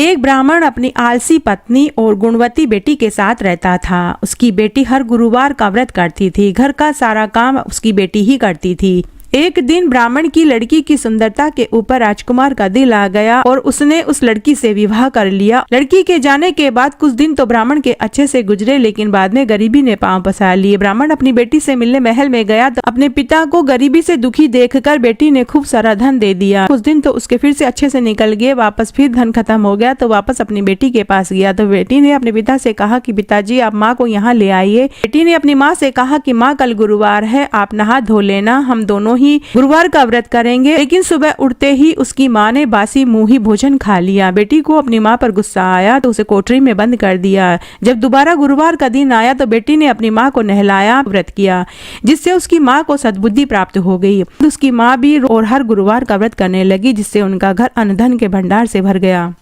एक ब्राह्मण अपनी आलसी पत्नी और गुणवती बेटी के साथ रहता था। उसकी बेटी हर गुरुवार का व्रत करती थी। घर का सारा काम उसकी बेटी ही करती थी। एक दिन ब्राह्मण की लड़की की सुंदरता के ऊपर राजकुमार का दिल आ गया और उसने उस लड़की से विवाह कर लिया। लड़की के जाने के बाद कुछ दिन तो ब्राह्मण के अच्छे से गुजरे, लेकिन बाद में गरीबी ने पांव पसार लिए। ब्राह्मण अपनी बेटी से मिलने महल में गया तो अपने पिता को गरीबी से दुखी देखकर बेटी ने खूब सारा धन दे दिया। कुछ दिन तो उसके फिर से अच्छे से निकल गए। वापस फिर धन खत्म हो गया तो वापस अपनी बेटी के पास गया तो बेटी ने अपने पिता से कहा कि पिताजी आप माँ को यहाँ ले आइए। बेटी ने अपनी माँ से कहा कि माँ कल गुरुवार है, आप नहा धो लेना, हम दोनों ही गुरुवार का व्रत करेंगे। लेकिन सुबह उठते ही उसकी माँ ने बासी मुंही भोजन खा लिया। बेटी को अपनी माँ पर गुस्सा आया तो उसे कोठरी में बंद कर दिया। जब दोबारा गुरुवार का दिन आया तो बेटी ने अपनी माँ को नहलाया, व्रत किया, जिससे उसकी माँ को सद्बुद्धि प्राप्त हो गई। उसकी माँ भी और हर गुरुवार का व्रत करने लगी, जिससे उनका घर अन्न धन के भंडार से भर गया।